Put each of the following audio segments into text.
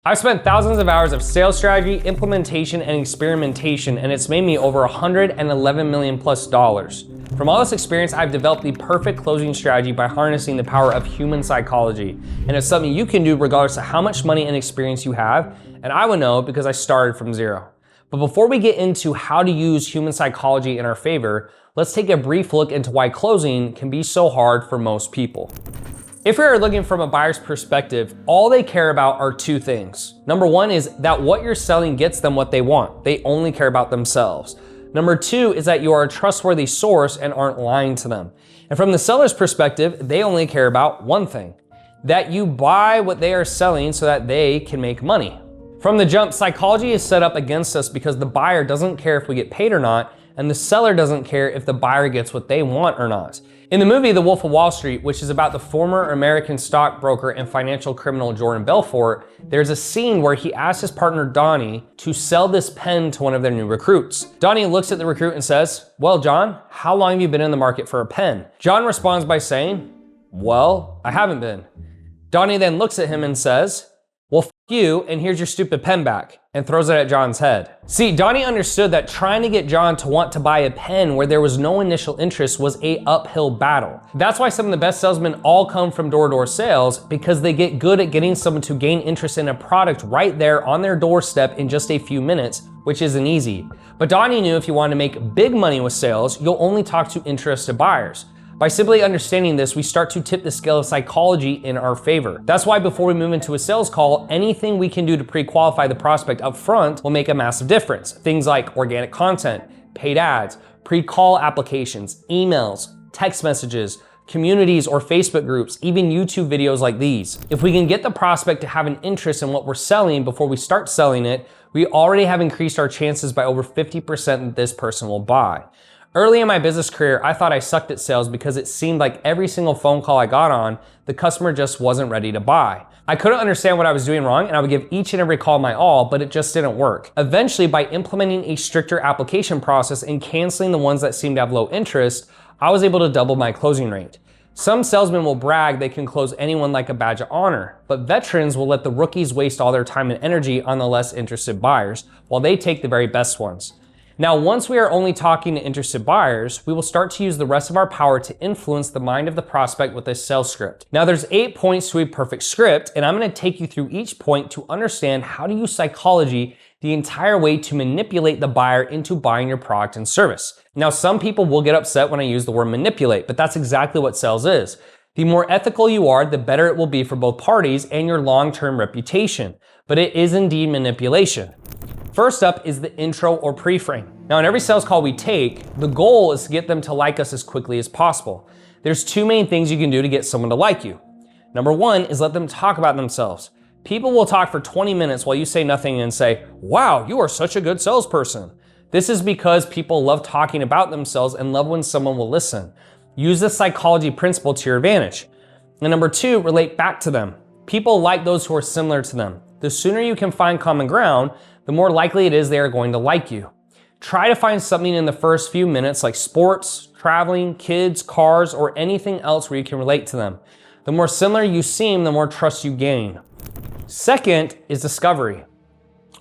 I've spent thousands of hours of sales strategy, implementation, and experimentation, and it's made me over $111 million plus. From all this experience, I've developed the perfect closing strategy by harnessing the power of human psychology. And it's something you can do regardless of how much money and experience you have, and I would know because I started from zero. But before we get into how to use human psychology in our favor, let's take a brief look into why closing can be so hard for most people. If we are looking from a buyer's perspective, all they care about are two things. Number one is that what you're selling gets them what they want. They only care about themselves. Number two is that you are a trustworthy source and aren't lying to them. And from the seller's perspective, they only care about one thing, that you buy what they are selling so that they can make money. From the jump, psychology is set up against us because the buyer doesn't care if we get paid or not, and the seller doesn't care if the buyer gets what they want or not. In the movie The Wolf of Wall Street, which is about the former American stockbroker and financial criminal Jordan Belfort, there's a scene where he asks his partner Donnie to sell this pen to one of their new recruits. Donnie looks at the recruit and says, "Well, John, how long have you been in the market for a pen?" John responds by saying, "Well, I haven't been." Donnie then looks at him and says, "Well, f you, and here's your stupid pen back," and throws it at John's head. See, Donnie understood that trying to get John to want to buy a pen where there was no initial interest was an uphill battle. That's why some of the best salesmen all come from door-to-door sales, because they get good at getting someone to gain interest in a product right there on their doorstep in just a few minutes, which isn't easy. But Donnie knew if you want to make big money with sales, you'll only talk to interested buyers. By simply understanding this, we start to tip the scale of psychology in our favor. That's why before we move into a sales call, anything we can do to pre-qualify the prospect up front will make a massive difference. Things like organic content, paid ads, pre-call applications, emails, text messages, communities or Facebook groups, even YouTube videos like these. If we can get the prospect to have an interest in what we're selling before we start selling it, we already have increased our chances by over 50% that this person will buy. Early in my business career, I thought I sucked at sales because it seemed like every single phone call I got on, the customer just wasn't ready to buy. I couldn't understand what I was doing wrong, and I would give each and every call my all, but it just didn't work. Eventually, by implementing a stricter application process and canceling the ones that seemed to have low interest, I was able to double my closing rate. Some salesmen will brag they can close anyone like a badge of honor, but veterans will let the rookies waste all their time and energy on the less interested buyers, while they take the very best ones. Now, once we are only talking to interested buyers, we will start to use the rest of our power to influence the mind of the prospect with a sales script. Now, there's 8 points to a perfect script, and I'm gonna take you through each point to understand how to use psychology the entire way to manipulate the buyer into buying your product and service. Now, some people will get upset when I use the word manipulate, but that's exactly what sales is. The more ethical you are, the better it will be for both parties and your long-term reputation. But it is indeed manipulation. First up is the intro or pre-frame. Now, in every sales call we take, the goal is to get them to like us as quickly as possible. There's two main things you can do to get someone to like you. Number one is let them talk about themselves. People will talk for 20 minutes while you say nothing and say, "Wow, you are such a good salesperson." This is because people love talking about themselves and love when someone will listen. Use the psychology principle to your advantage. And number two, relate back to them. People like those who are similar to them. The sooner you can find common ground, the more likely it is they are going to like you. Try to find something in the first few minutes like sports, traveling, kids, cars, or anything else where you can relate to them. The more similar you seem, the more trust you gain. Second is discovery.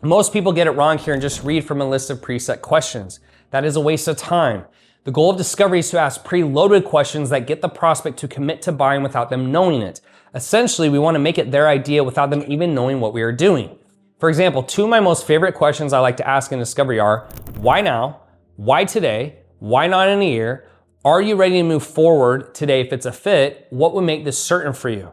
Most people get it wrong here and just read from a list of preset questions. That is a waste of time. The goal of discovery is to ask preloaded questions that get the prospect to commit to buying without them knowing it. Essentially, we want to make it their idea without them even knowing what we are doing. For example, two of my most favorite questions I like to ask in discovery are, why now? Why today? Why not in a year? Are you ready to move forward today if it's a fit? What would make this certain for you?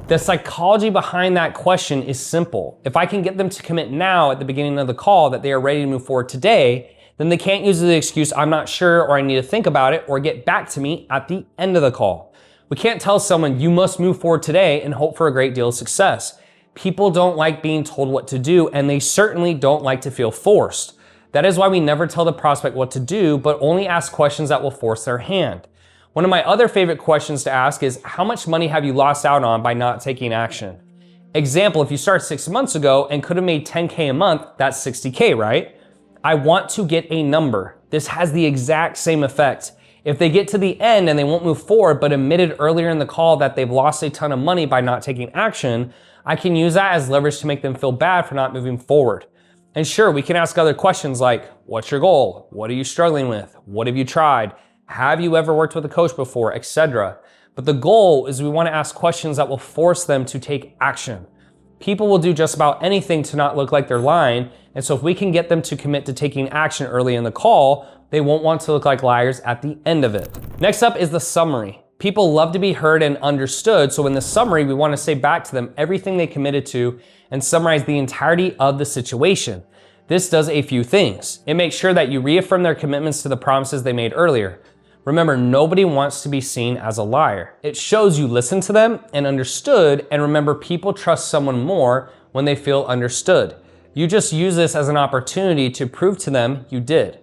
The psychology behind that question is simple. If I can get them to commit now at the beginning of the call that they are ready to move forward today, then they can't use the excuse, "I'm not sure," or "I need to think about it," or "get back to me" at the end of the call. We can't tell someone, "You must move forward today," and hope for a great deal of success. People don't like being told what to do, and they certainly don't like to feel forced. That is why we never tell the prospect what to do, but only ask questions that will force their hand. One of my other favorite questions to ask is, how much money have you lost out on by not taking action? Example, if you started 6 months ago and could have made 10K a month, that's 60K, right? I want to get a number. This has the exact same effect. If they get to the end and they won't move forward, but admitted earlier in the call that they've lost a ton of money by not taking action, I can use that as leverage to make them feel bad for not moving forward. And sure, we can ask other questions like, what's your goal? What are you struggling with? What have you tried? Have you ever worked with a coach before, etc. But the goal is we want to ask questions that will force them to take action. People will do just about anything to not look like they're lying. And so if we can get them to commit to taking action early in the call, they won't want to look like liars at the end of it. Next up is the summary. People love to be heard and understood. So in the summary, we want to say back to them everything they committed to and summarize the entirety of the situation. This does a few things. It makes sure that you reaffirm their commitments to the promises they made earlier. Remember, nobody wants to be seen as a liar. It shows you listened to them and understood, and remember, people trust someone more when they feel understood. You just use this as an opportunity to prove to them you did.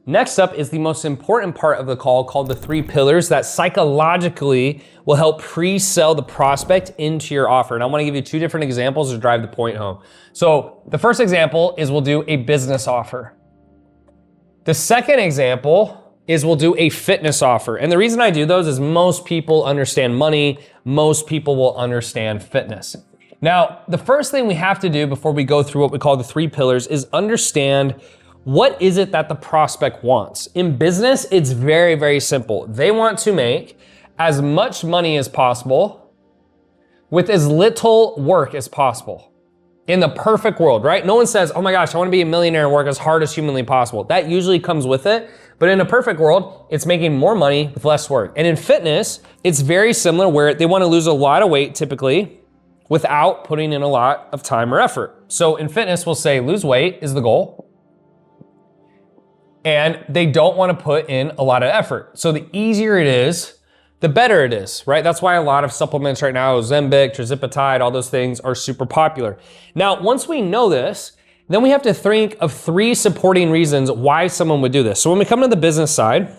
Next up is the most important part of the call called the 3 pillars that psychologically will help pre-sell the prospect into your offer. And I want to give you 2 different examples to drive the point home. So the first example is we'll do a business offer. The second example is we'll do a fitness offer. And the reason I do those is most people understand money, most people will understand fitness. Now, the first thing we have to do before we go through what we call the 3 pillars is understand what is it that the prospect wants. In business, it's very, very simple. They want to make as much money as possible with as little work as possible. In the perfect world, right? No one says, oh my gosh, I want to be a millionaire and work as hard as humanly possible. That usually comes with it. But in a perfect world, it's making more money with less work. And in fitness, it's very similar where they want to lose a lot of weight typically without putting in a lot of time or effort. So in fitness, we'll say lose weight is the goal. And they don't want to put in a lot of effort. So the easier it is, the better it is, right? That's why a lot of supplements right now, Ozempic, tirzepatide, all those things are super popular. Now, once we know this, then we have to think of 3 supporting reasons why someone would do this. So when we come to the business side,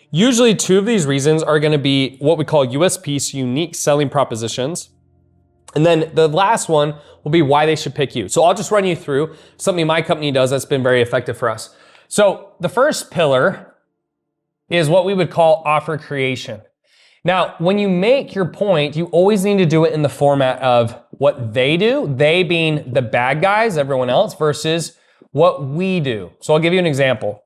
usually 2 of these reasons are going to be what we call USPs, unique selling propositions. And then the last one will be why they should pick you. So I'll just run you through something my company does that's been very effective for us. So the first pillar is what we would call offer creation. Now, when you make your point, you always need to do it in the format of what they do, they being the bad guys, everyone else, versus what we do. So I'll give you an example.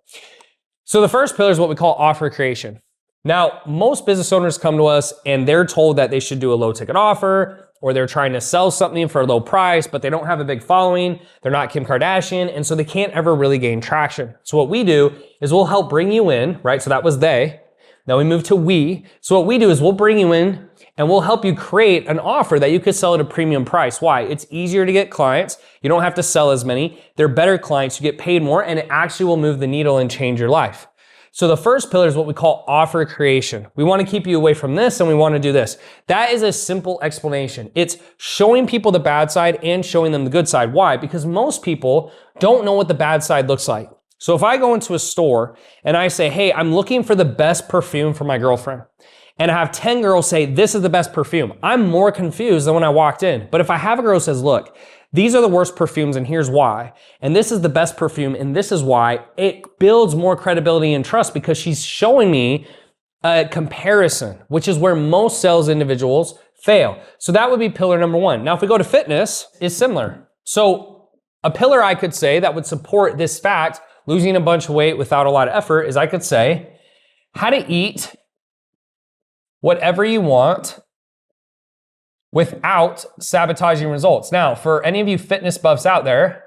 So the first pillar is what we call offer creation. Now, most business owners come to us and they're told that they should do a low ticket offer, or they're trying to sell something for a low price, but they don't have a big following. They're not Kim Kardashian, and so they can't ever really gain traction. So what we do is we'll help bring you in, right? So that was they. Now we move to we. So what we do is we'll bring you in and we'll help you create an offer that you could sell at a premium price. Why? It's easier to get clients. You don't have to sell as many. They're better clients. You get paid more, and it actually will move the needle and change your life. So the first pillar is what we call offer creation. We want to keep you away from this and we want to do this. That is a simple explanation. It's showing people the bad side and showing them the good side. Why? Because most people don't know what the bad side looks like. So if I go into a store and I say, hey, I'm looking for the best perfume for my girlfriend, and I have 10 girls say, this is the best perfume, I'm more confused than when I walked in. But if I have a girl who says, look, these are the worst perfumes and here's why, and this is the best perfume and this is why, it builds more credibility and trust because she's showing me a comparison, which is where most sales individuals fail. So that would be pillar number 1. Now, if we go to fitness, is similar. So a pillar I could say that would support this fact, losing a bunch of weight without a lot of effort, is I could say how to eat whatever you want without sabotaging results. Now, for any of you fitness buffs out there,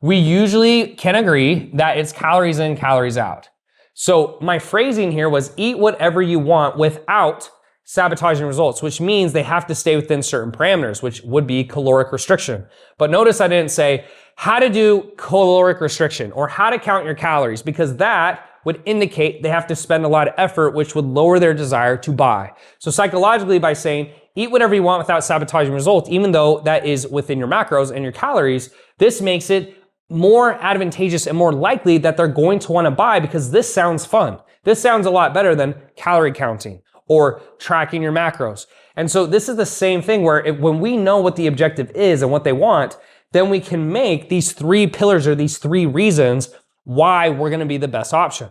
we usually can agree that it's calories in, calories out. So my phrasing here was eat whatever you want without sabotaging results, which means they have to stay within certain parameters, which would be caloric restriction. But notice I didn't say how to do caloric restriction or how to count your calories, because that would indicate they have to spend a lot of effort, which would lower their desire to buy. So psychologically, by saying eat whatever you want without sabotaging results, even though that is within your macros and your calories, this makes it more advantageous and more likely that they're going to want to buy because this sounds fun. This sounds a lot better than calorie counting or tracking your macros. And so this is the same thing where when we know what the objective is and what they want, then we can make these 3 pillars or these 3 reasons why we're going to be the best option.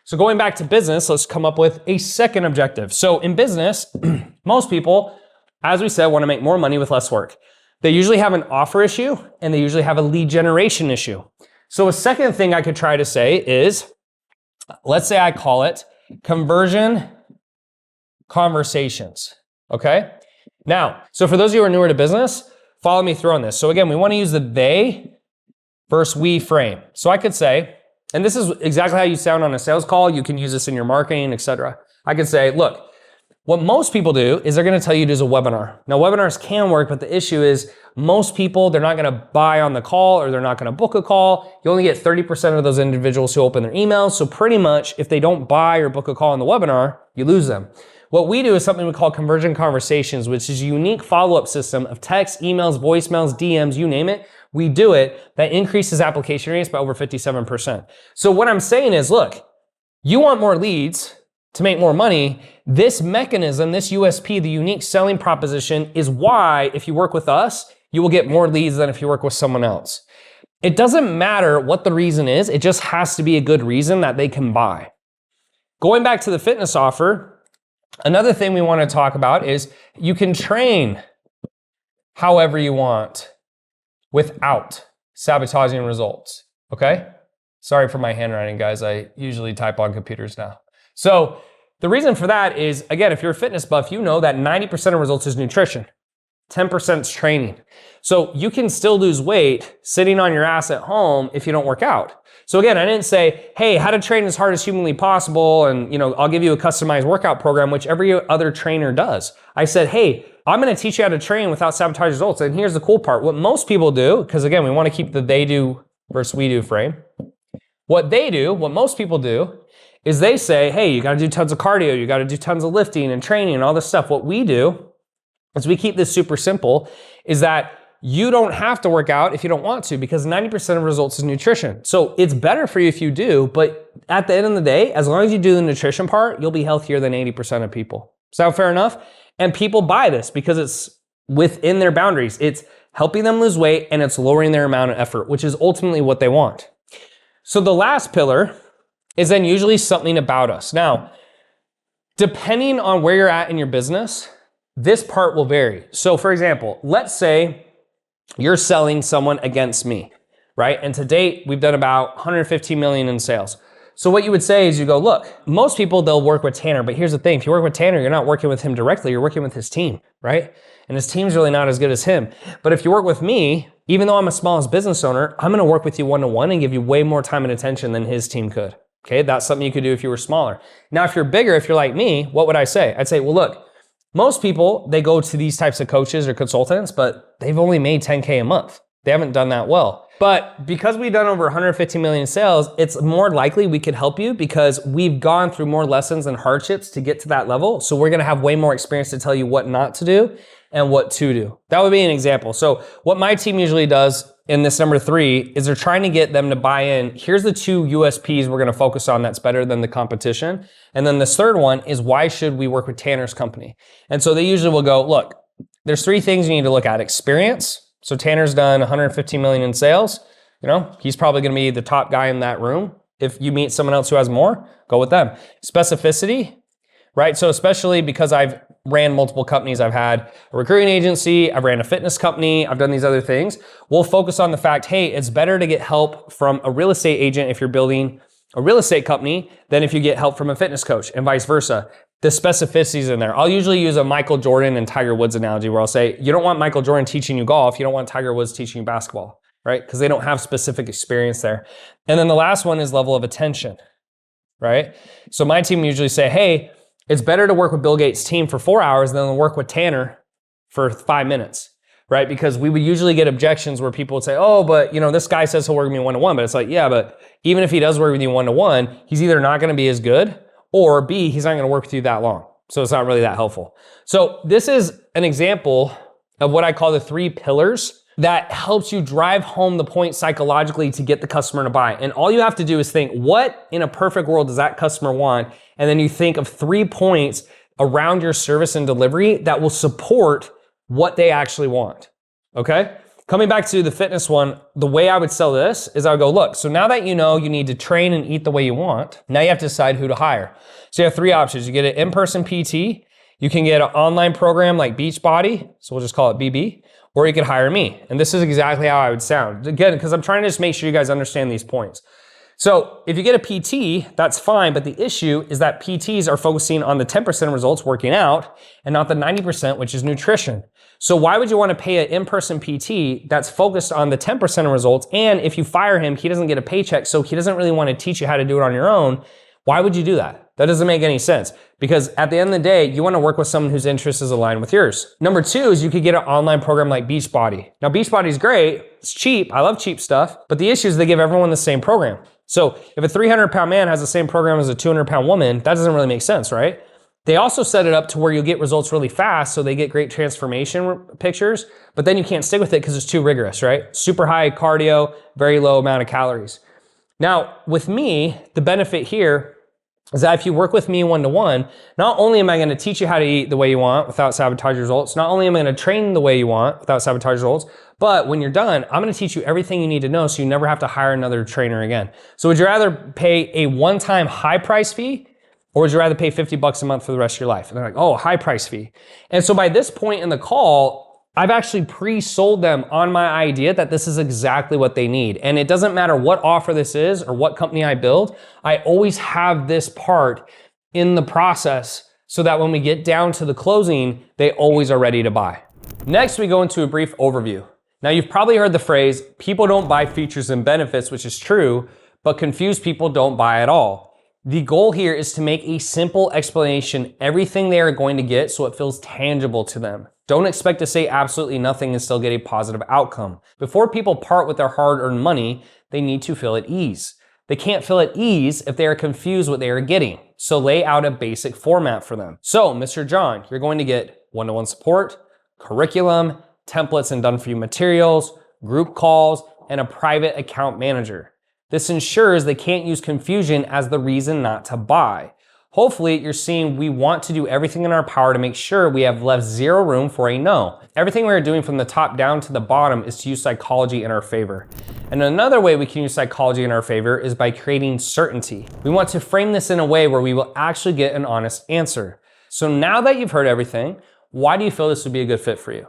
So going back to business, let's come up with a second objective. So in business, most people, as we said, want to make more money with less work. They usually have an offer issue and they usually have a lead generation issue. So a second thing I could try to say is, let's say I call it conversion conversations, okay? Now, so for those of you who are newer to business, follow me through on this. So again, we want to use the they versus we frame. So I could say, and this is exactly how you sound on a sales call. You can use this in your marketing, etc. I could say, look, what most people do is they're going to tell you to do a webinar. Now, webinars can work, but the issue is most people, they're not going to buy on the call or they're not going to book a call. You only get 30% of those individuals who open their emails. So pretty much if they don't buy or book a call on the webinar, you lose them. What we do is something we call conversion conversations, which is a unique follow-up system of text, emails, voicemails, DMs, you name it. We do it that increases application rates by over 57%. So what I'm saying is, look, you want more leads to make more money. This mechanism, this USP, the unique selling proposition, is why if you work with us, you will get more leads than if you work with someone else. It doesn't matter what the reason is. It just has to be a good reason that they can buy. Going back to the fitness offer, another thing we want to talk about is you can train however you want without sabotaging results, okay? Sorry for my handwriting, guys. I usually type on computers now. So the reason for that is, again, if you're a fitness buff, you know that 90% of results is nutrition, 10% is training. So you can still lose weight sitting on your ass at home if you don't work out. So again, I didn't say, hey, how to train as hard as humanly possible, and I'll give you a customized workout program, which every other trainer does. I said, hey, I'm going to teach you how to train without sabotaging results. And here's the cool part. What most people do, because again, we want to keep the they do versus we do frame. What most people do is they say, hey, you got to do tons of cardio, you got to do tons of lifting and training and all this stuff. What we do is we keep this super simple, is that you don't have to work out if you don't want to, because 90% of results is nutrition. So it's better for you if you do, but at the end of the day, as long as you do the nutrition part, you'll be healthier than 80% of people. Sound fair enough? And people buy this because it's within their boundaries. It's helping them lose weight and it's lowering their amount of effort, which is ultimately what they want. So the last pillar is then usually something about us. Now, depending on where you're at in your business, this part will vary. So for example, let's say you're selling someone against me, right? And to date, we've done about 115 million in sales. So what you would say is you go, look, most people, they'll work with Tanner, but here's the thing. If you work with Tanner, you're not working with him directly, you're working with his team, right? And his team's really not as good as him. But if you work with me, even though I'm a smallest business owner, I'm gonna work with you one-to-one and give you way more time and attention than his team could. Okay, that's something you could do if you were smaller. Now, if you're bigger, if you're like me, what would I say? I'd say, well, look, most people, they go to these types of coaches or consultants, but they've only made 10K a month. They haven't done that well. But because we've done over 115 million in sales, it's more likely we could help you because we've gone through more lessons and hardships to get to that level. So we're gonna have way more experience to tell you what not to do and what to do. That would be an example. So what my team usually does in this number 3 is they're trying to get them to buy in. Here's the 2 USPs we're gonna focus on that's better than the competition. And then this third one is, why should we work with Tanner's company? And so they usually will go, look, there's 3 things you need to look at. Experience. So Tanner's done 115 million in sales. He's probably gonna be the top guy in that room. If you meet someone else who has more, go with them. Specificity, right? So especially because I've ran multiple companies. I've had a recruiting agency, I've ran a fitness company, I've done these other things. We'll focus on the fact, hey, it's better to get help from a real estate agent if you're building a real estate company than if you get help from a fitness coach, and vice versa. The specificities in there. I'll usually use a Michael Jordan and Tiger Woods analogy where I'll say, you don't want Michael Jordan teaching you golf, you don't want Tiger Woods teaching you basketball, right? Because they don't have specific experience there. And then the last one is level of attention, right? So my team usually say, hey, it's better to work with Bill Gates' team for 4 hours than to work with Tanner for 5 minutes, right? Because we would usually get objections where people would say, oh, but this guy says he'll work with me one-to-one, but it's like, yeah, but even if he does work with you one-to-one, he's either not gonna be as good, or B, he's not gonna work with you that long. So it's not really that helpful. So this is an example of what I call the 3 pillars that helps you drive home the point psychologically to get the customer to buy. And all you have to do is think, what in a perfect world does that customer want? And then you think of 3 points around your service and delivery that will support what they actually want, okay? Coming back to the fitness one, the way I would sell this is I would go, look, so now that you know you need to train and eat the way you want, now you have to decide who to hire. So you have three options. You get an in-person PT, you can get an online program like Beachbody, so we'll just call it BB, or you could hire me. And this is exactly how I would sound. Again, because I'm trying to just make sure you guys understand these points. So if you get a PT, that's fine, but the issue is that PTs are focusing on the 10% results working out and not the 90%, which is nutrition. So why would you want to pay an in-person PT that's focused on the 10% results? And if you fire him, he doesn't get a paycheck, so he doesn't really want to teach you how to do it on your own. Why would you do that? That doesn't make any sense, because at the end of the day, you want to work with someone whose interest is aligned with yours. Number two is you could get an online program like Beachbody. Now, Beachbody is great. It's cheap. I love cheap stuff. But the issue is they give everyone the same program. So if a 300-pound man has the same program as a 200-pound woman, that doesn't really make sense, right? They also set it up to where you'll get results really fast, so they get great transformation pictures, but then you can't stick with it because it's too rigorous, right? Super high cardio, very low amount of calories. Now, with me, the benefit here is that if you work with me one-to-one, not only am I going to teach you how to eat the way you want without sabotage results, not only am I going to train the way you want without sabotage results, but when you're done, I'm going to teach you everything you need to know so you never have to hire another trainer again. So would you rather pay a one-time high price fee, or would you rather pay $50 a month for the rest of your life? And they're like, oh, high price fee. And so by this point in the call, I've actually pre-sold them on my idea that this is exactly what they need. And it doesn't matter what offer this is or what company I build, I always have this part in the process so that when we get down to the closing, they always are ready to buy. Next, we go into a brief overview. Now, you've probably heard the phrase, people don't buy features and benefits, which is true, but confused people don't buy at all. The goal here is to make a simple explanation, everything they are going to get, so it feels tangible to them. Don't expect to say absolutely nothing and still get a positive outcome. Before people part with their hard-earned money, they need to feel at ease. They can't feel at ease if they are confused what they are getting. So lay out a basic format for them. So, Mr. John, you're going to get one-to-one support, curriculum, templates and done-for-you materials, group calls, and a private account manager. This ensures they can't use confusion as the reason not to buy. Hopefully, you're seeing we want to do everything in our power to make sure we have left zero room for a no. Everything we're doing from the top down to the bottom is to use psychology in our favor. And another way we can use psychology in our favor is by creating certainty. We want to frame this in a way where we will actually get an honest answer. So now that you've heard everything, why do you feel this would be a good fit for you?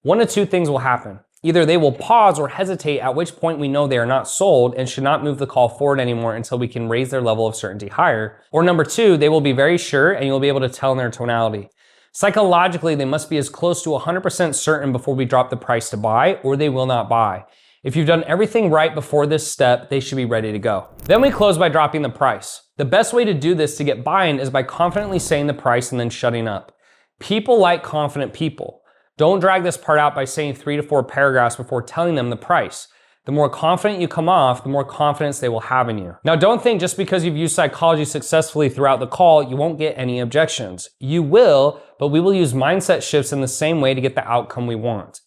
One of two things will happen. Either they will pause or hesitate, at which point we know they are not sold and should not move the call forward anymore until we can raise their level of certainty higher. Or number two, they will be very sure and you'll be able to tell in their tonality. Psychologically, they must be as close to 100% certain before we drop the price to buy, or they will not buy. If you've done everything right before this step, they should be ready to go. Then we close by dropping the price. The best way to do this to get buy-in is by confidently saying the price and then shutting up. People like confident people. Don't drag this part out by saying 3 to 4 paragraphs before telling them the price. The more confident you come off, the more confidence they will have in you. Now, don't think just because you've used psychology successfully throughout the call, you won't get any objections. You will, but we will use mindset shifts in the same way to get the outcome we want.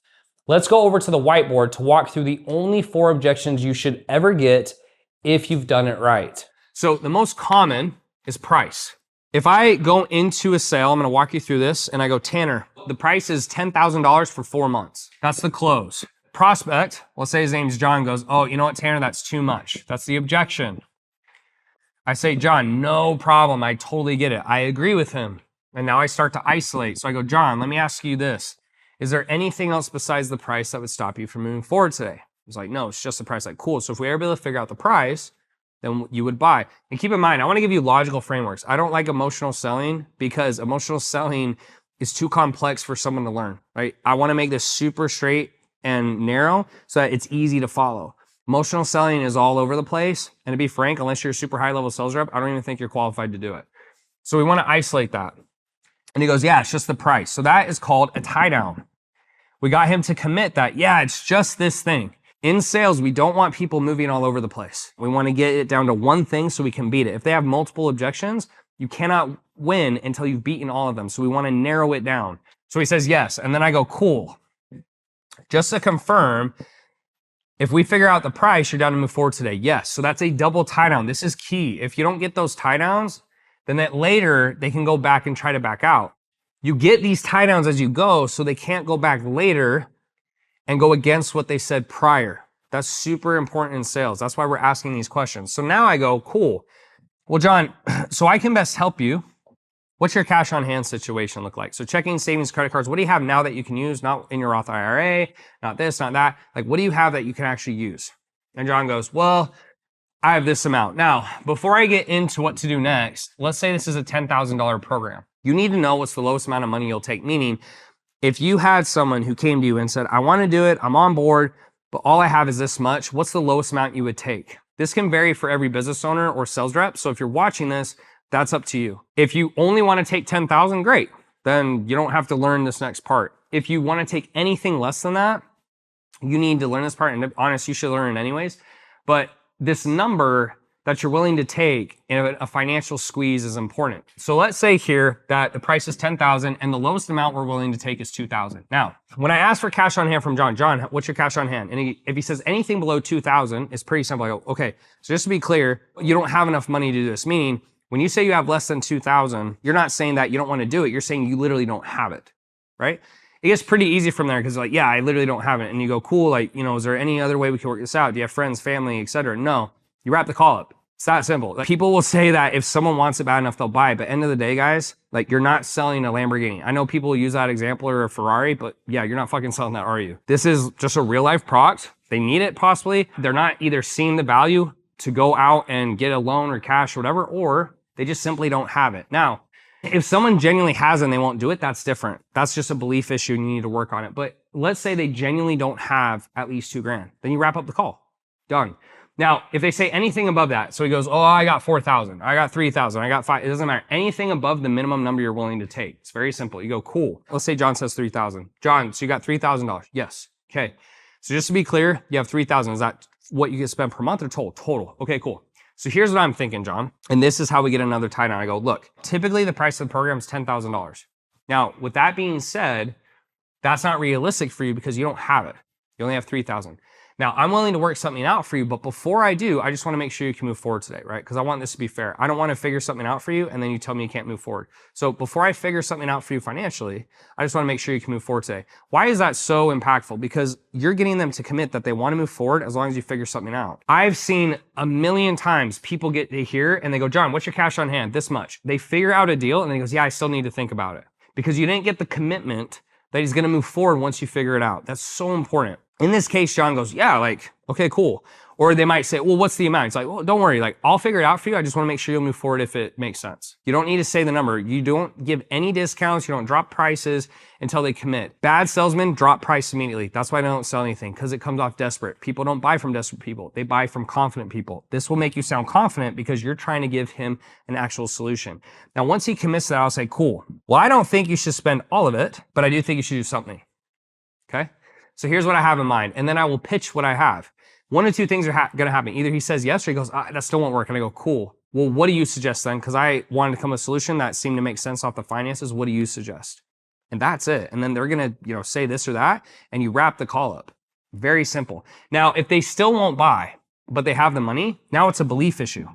Let's go over to the whiteboard to walk through the only 4 objections you should ever get if you've done it right. So the most common is price. If I go into a sale, I'm gonna walk you through this, and I go, Tanner, the price is $10,000 for 4 months. That's the close. Prospect, let's say his name's John, goes, oh, you know what, Tanner, that's too much. That's the objection. I say, John, no problem, I totally get it. I agree with him. And now I start to isolate. So I go, John, let me ask you this. Is there anything else besides the price that would stop you from moving forward today? He's like, no, it's just the price. Like, cool. So if we were able to figure out the price, then you would buy. And keep in mind, I want to give you logical frameworks. I don't like emotional selling because emotional selling is too complex for someone to learn, right? I want to make this super straight and narrow so that it's easy to follow. Emotional selling is all over the place. And to be frank, unless you're a super high level sales rep, I don't even think you're qualified to do it. So we want to isolate that. And he goes, yeah, it's just the price. So that is called a tie down. We got him to commit that, yeah, it's just this thing. In sales, we don't want people moving all over the place. We want to get it down to one thing so we can beat it. If they have multiple objections, you cannot win until you've beaten all of them. So we want to narrow it down. So he says yes. And then I go, cool. Just to confirm, if we figure out the price, you're down to move forward today. Yes. So that's a double tie down. This is key. If you don't get those tie downs, then that later they can go back and try to back out. You get these tie downs as you go so they can't go back later and go against what they said prior. That's super important in sales. That's why we're asking these questions. So now I go, cool. Well, John, so I can best help you. What's your cash on hand situation look like? So checking, savings, credit cards, what do you have now that you can use? Not in your Roth IRA, not this, not that. Like, what do you have that you can actually use? And John goes, well, I have this amount. Now, before I get into what to do next, let's say this is a $10,000 program. You need to know what's the lowest amount of money you'll take. Meaning, if you had someone who came to you and said, I want to do it, I'm on board, but all I have is this much, what's the lowest amount you would take? This can vary for every business owner or sales rep. So if you're watching this, that's up to you. If you only want to take 10,000, great. Then you don't have to learn this next part. If you want to take anything less than that, you need to learn this part. And to be honest, you should learn it anyways. But this number that you're willing to take in a financial squeeze is important. So let's say here that the price is 10,000 and the lowest amount we're willing to take is 2,000. Now, when I ask for cash on hand from John, what's your cash on hand? And if he says anything below 2,000, it's pretty simple. I go, okay, so just to be clear, you don't have enough money to do this. Meaning, when you say you have less than 2,000, you're not saying that you don't want to do it. You're saying you literally don't have it, right? It gets pretty easy from there because like, yeah, I literally don't have it. And you go, cool, like, is there any other way we can work this out? Do you have friends, family, et cetera? No, you wrap the call up. It's that simple. Like, people will say that if someone wants it bad enough, they'll buy it. But end of the day, guys, like, you're not selling a Lamborghini. I know people use that example or a Ferrari, but yeah, you're not fucking selling that, are you? This is just a real life product. They need it possibly. They're not either seeing the value to go out and get a loan or cash or whatever, or they just simply don't have it. Now, if someone genuinely has it and they won't do it, that's different. That's just a belief issue and you need to work on it. But let's say they genuinely don't have at least $2,000. Then you wrap up the call. Done. Now, if they say anything above that, so he goes, oh, I got 4,000, I got 3,000, I got 5, it doesn't matter. Anything above the minimum number you're willing to take. It's very simple. You go, cool. Let's say John says 3,000. John, so you got $3,000. Yes. Okay. So just to be clear, you have 3,000. Is that what you can spend per month or total? Total. Okay, cool. So here's what I'm thinking, John. And this is how we get another tie down. I go, look, typically the price of the program is $10,000. Now, with that being said, that's not realistic for you because you don't have it. You only have 3,000. Now, I'm willing to work something out for you, but before I do, I just want to make sure you can move forward today, right? Because I want this to be fair. I don't want to figure something out for you and then you tell me you can't move forward. So before I figure something out for you financially, I just want to make sure you can move forward today. Why is that so impactful? Because you're getting them to commit that they want to move forward as long as you figure something out. I've seen a million times people get to here and they go, John, what's your cash on hand? This much. They figure out a deal and he goes, yeah, I still need to think about it. Because you didn't get the commitment that he's going to move forward once you figure it out. That's so important. In this case, John goes, yeah, like, okay, cool. Or they might say, well, what's the amount? It's like, well, don't worry. Like, I'll figure it out for you. I just want to make sure you'll move forward if it makes sense. You don't need to say the number. You don't give any discounts. You don't drop prices until they commit. Bad salesmen drop price immediately. That's why they don't sell anything, because it comes off desperate. People don't buy from desperate people. They buy from confident people. This will make you sound confident because you're trying to give him an actual solution. Now, once he commits to that, I'll say, cool. Well, I don't think you should spend all of it, but I do think you should do something. Okay? So here's what I have in mind. And then I will pitch what I have. One of two things are going to happen. Either he says yes or he goes, that still won't work. And I go, cool. Well, what do you suggest then? Because I wanted to come with a solution that seemed to make sense off the finances. What do you suggest? And that's it. And then they're going to, say this or that. And you wrap the call up. Very simple. Now, if they still won't buy, but they have the money, now it's a belief issue.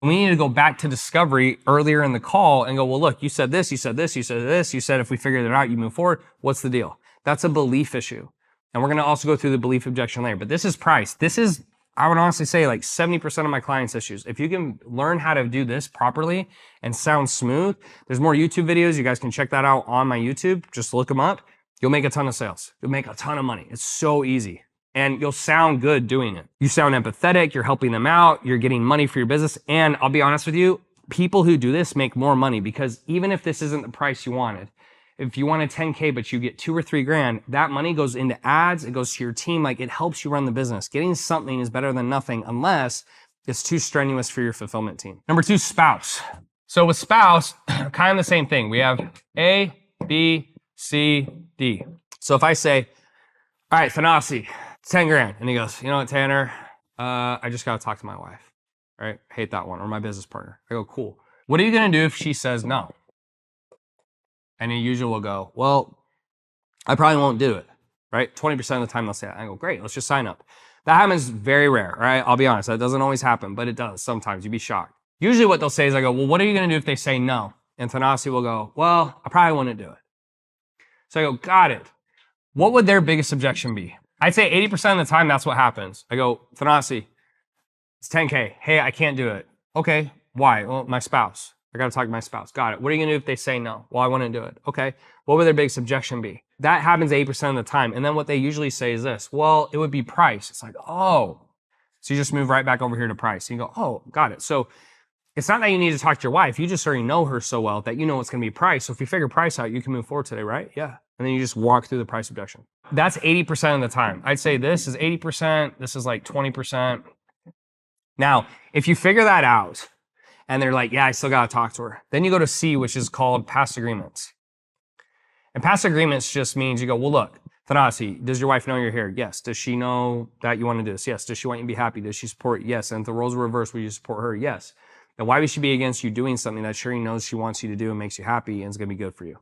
We need to go back to discovery earlier in the call and go, well, look, you said this, you said this, you said this. You said if we figured it out, you move forward. What's the deal? That's a belief issue. And we're going to also go through the belief objection later. But this is price. This is, I would honestly say, like 70% of my clients' issues. If you can learn how to do this properly and sound smooth, there's more YouTube videos. You guys can check that out on my YouTube. Just look them up. You'll make a ton of sales. You'll make a ton of money. It's so easy. And you'll sound good doing it. You sound empathetic. You're helping them out. You're getting money for your business. And I'll be honest with you, people who do this make more money because even if this isn't the price you wanted, if you want a 10K, but you get $2 or $3 grand, that money goes into ads. It goes to your team. Like, it helps you run the business. Getting something is better than nothing unless it's too strenuous for your fulfillment team. Number 2, spouse. So with spouse, kind of the same thing. We have A, B, C, D. So if I say, all right, Thanasi, 10 grand. And he goes, you know what, Tanner? I just got to talk to my wife. Right? Hate that one. Or my business partner. I go, cool. What are you going to do if she says no? And he usually will go, well, I probably won't do it, right? 20% of the time they'll say that. I go, great, let's just sign up. That happens very rare, right? I'll be honest, that doesn't always happen, but it does sometimes. You'd be shocked. Usually what they'll say is I go, well, what are you going to do if they say no? And Thanasi will go, well, I probably wouldn't do it. So I go, got it. What would their biggest objection be? I'd say 80% of the time, that's what happens. I go, Thanasi, it's 10K. Hey, I can't do it. Okay, why? Well, my spouse. I gotta talk to my spouse. Got it. What are you gonna do if they say no? Well, I wanna do it. Okay, what would their biggest objection be? That happens 80% of the time. And then what they usually say is this, well, it would be price. It's like, oh. So you just move right back over here to price. And you go, oh, got it. So it's not that you need to talk to your wife. You just already know her so well that you know it's gonna be price. So if you figure price out, you can move forward today, right? Yeah. And then you just walk through the price objection. That's 80% of the time. I'd say this is 80%, this is like 20%. Now, if you figure that out, and they're like, yeah, I still gotta talk to her. Then you go to C, which is called past agreements. And past agreements just means you go, well, look, Thanasi, does your wife know you're here? Yes. Does she know that you want to do this? Yes. Does she want you to be happy? Does she support you? Yes. And if the roles were reversed, will you support her? Yes. Then why would she be against you doing something that she knows she wants you to do and makes you happy and is gonna be good for you?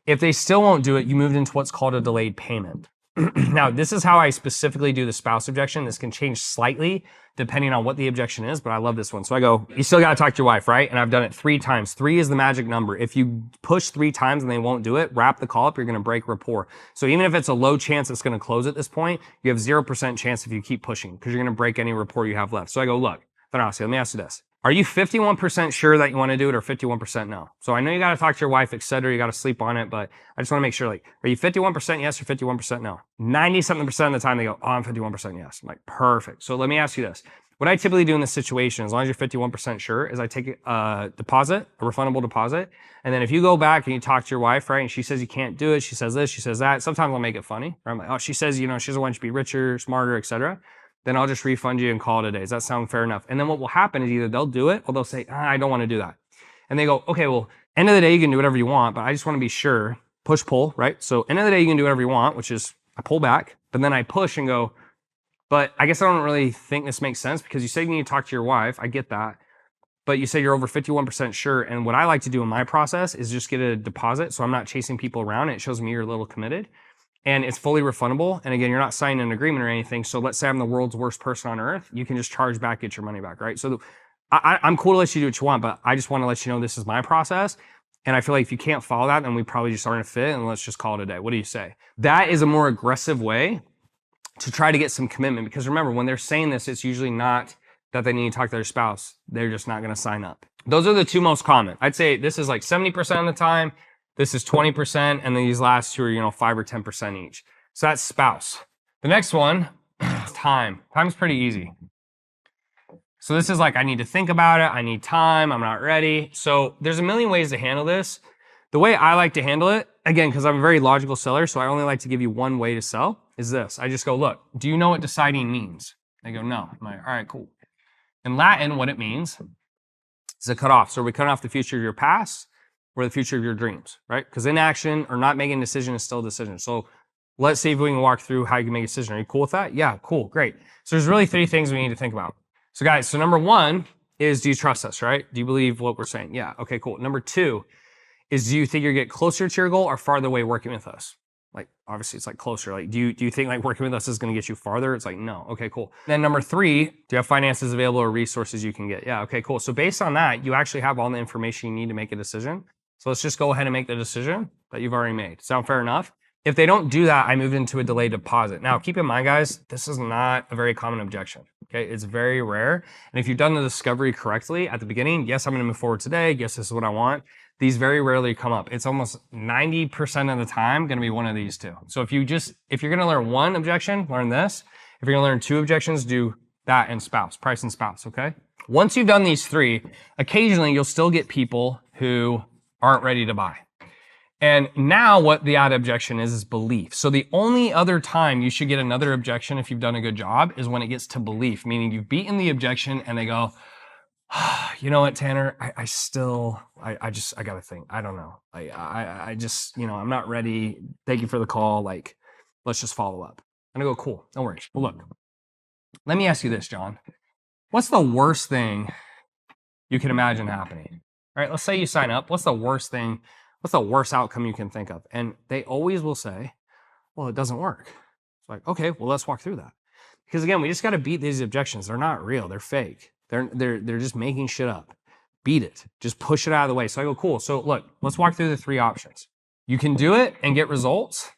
If they still won't do it, you moved into what's called a delayed payment. Now, this is how I specifically do the spouse objection. This can change slightly depending on what the objection is, but I love this one. So I go, you still gotta talk to your wife, right? And I've done it 3 times. 3 is the magic number. If you push 3 times and they won't do it, wrap the call up, you're gonna break rapport. So even if it's a low chance it's gonna close at this point, you have 0% chance if you keep pushing because you're gonna break any rapport you have left. So I go, look, Thanasi, let me ask you this. Are you 51% sure that you want to do it or 51% no? So I know you got to talk to your wife, etc. You got to sleep on it, but I just want to make sure, like, are you 51% yes or 51% no? 90-something% of the time they go, oh, I'm 51% yes. I'm like, perfect. So let me ask you this. What I typically do in this situation, as long as you're 51% sure, is I take a deposit, a refundable deposit. And then if you go back and you talk to your wife, right, and she says you can't do it, she says this, she says that, sometimes I'll make it funny. Right? I'm like, oh, she says, you know, she doesn't want you to be richer, smarter, etc. Then I'll just refund you and call it a day. Does that sound fair enough? And then what will happen is either they'll do it or they'll say, I don't want to do that. And they go, okay, well, end of the day, you can do whatever you want, but I just want to be sure. Push, pull, right? So end of the day, you can do whatever you want, which is I pull back, but then I push and go, but I guess I don't really think this makes sense because you say you need to talk to your wife. I get that. But you say you're over 51% sure. And what I like to do in my process is just get a deposit. So I'm not chasing people around. It shows me you're a little committed. And it's fully refundable. And again, you're not signing an agreement or anything. So let's say I'm the world's worst person on earth. You can just charge back, get your money back, right? So I'm cool to let you do what you want, but I just want to let you know this is my process. And I feel like if you can't follow that, then we probably just aren't a fit and let's just call it a day. What do you say? That is a more aggressive way to try to get some commitment. Because remember, when they're saying this, it's usually not that they need to talk to their spouse. They're just not going to sign up. Those are the 2 most common. I'd say this is like 70% of the time. This is 20%, and then these last 2 are, 5 or 10% each. So that's spouse. The next one is time. Time's pretty easy. So this is like, I need to think about it. I need time. I'm not ready. So there's a million ways to handle this. The way I like to handle it, again, because I'm a very logical seller, so I only like to give you one way to sell, is this. I just go, look, do you know what deciding means? They go, no. I'm like, all right, cool. In Latin, what it means is to cut off. So we cut off the future of your past or the future of your dreams, right? Because inaction or not making a decision is still a decision. So let's see if we can walk through how you can make a decision. Are you cool with that? Yeah, cool, great. So there's really 3 things we need to think about. So guys, so number 1 is, do you trust us, right? Do you believe what we're saying? Yeah, okay, cool. Number 2 is, do you think you're getting closer to your goal or farther away working with us? Like, obviously it's like closer. Like, do you think like working with us is going to get you farther? It's like, no. Okay, cool. Then number 3, do you have finances available or resources you can get? Yeah, okay, cool. So based on that, you actually have all the information you need to make a decision. So let's just go ahead and make the decision that you've already made. Sound fair enough? If they don't do that, I move into a delayed deposit. Now, keep in mind, guys, this is not a very common objection. Okay, it's very rare. And if you've done the discovery correctly at the beginning, yes, I'm going to move forward today. Yes, this is what I want. These very rarely come up. It's almost 90% of the time going to be one of these 2. So if you're going to learn 1 objection, learn this. If you're going to learn 2 objections, do that and spouse, price and spouse. Okay. Once you've done these 3, occasionally you'll still get people who aren't ready to buy. And now what the odd objection is belief. So the only other time you should get another objection if you've done a good job is when it gets to belief, meaning you've beaten the objection and they go, you know what, Tanner, I gotta think. I don't know. I just, I'm not ready. Thank you for the call. Like, let's just follow up. And I go, cool, no worries. Well, look, let me ask you this, John. What's the worst thing you can imagine happening? All right, let's say you sign up. What's the worst outcome you can think of? And they always will say, well, it doesn't work. It's like, okay, well, let's walk through that. Because again, we just got to beat these objections. They're not real. They're fake. They're just making shit up. Beat it. Just push it out of the way. So I go, cool. So look, let's walk through the 3 options. You can do it and get results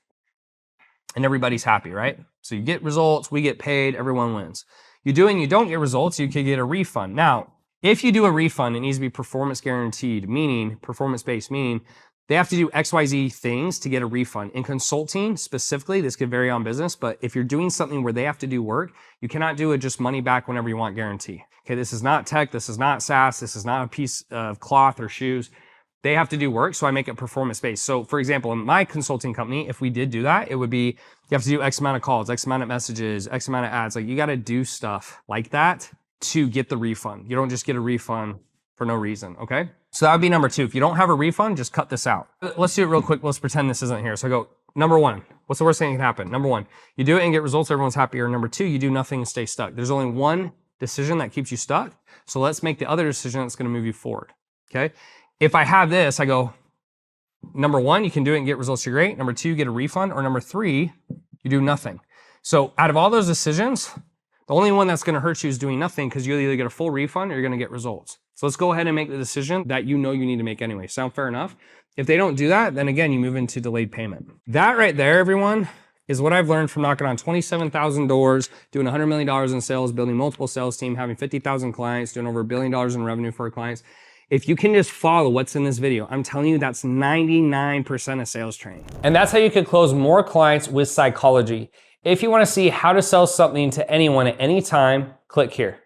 and everybody's happy, right? So you get results, we get paid, everyone wins. You do and you don't get results, you could get a refund. Now, if you do a refund, it needs to be performance guaranteed, meaning performance-based, meaning they have to do XYZ things to get a refund. In consulting specifically, this could vary on business, but if you're doing something where they have to do work, you cannot do it just money back whenever you want guarantee. Okay, this is not tech, this is not SaaS, this is not a piece of cloth or shoes. They have to do work, so I make it performance-based. So for example, in my consulting company, if we did do that, it would be, you have to do X amount of calls, X amount of messages, X amount of ads. Like you gotta do stuff like that to get the refund. You don't just get a refund for no reason, okay? So that would be number 2. If you don't have a refund, just cut this out. Let's do it real quick. Let's pretend this isn't here. So I go, number 1, what's the worst thing that can happen? Number 1, you do it and get results, everyone's happy. Or number 2, you do nothing and stay stuck. There's only one decision that keeps you stuck. So let's make the other decision that's gonna move you forward, okay? If I have this, I go, number 1, you can do it and get results, you're great. Number 2, you get a refund. Or number 3, you do nothing. So out of all those decisions, the only one that's gonna hurt you is doing nothing, because you'll either get a full refund or you're gonna get results. So let's go ahead and make the decision that you know you need to make anyway. Sound fair enough? If they don't do that, then again, you move into delayed payment. That right there, everyone, is what I've learned from knocking on 27,000 doors, doing $100 million in sales, building multiple sales team, having 50,000 clients, doing over $1 billion in revenue for our clients. If you can just follow what's in this video, I'm telling you that's 99% of sales training. And that's how you can close more clients with psychology. If you want to see how to sell something to anyone at any time, click here.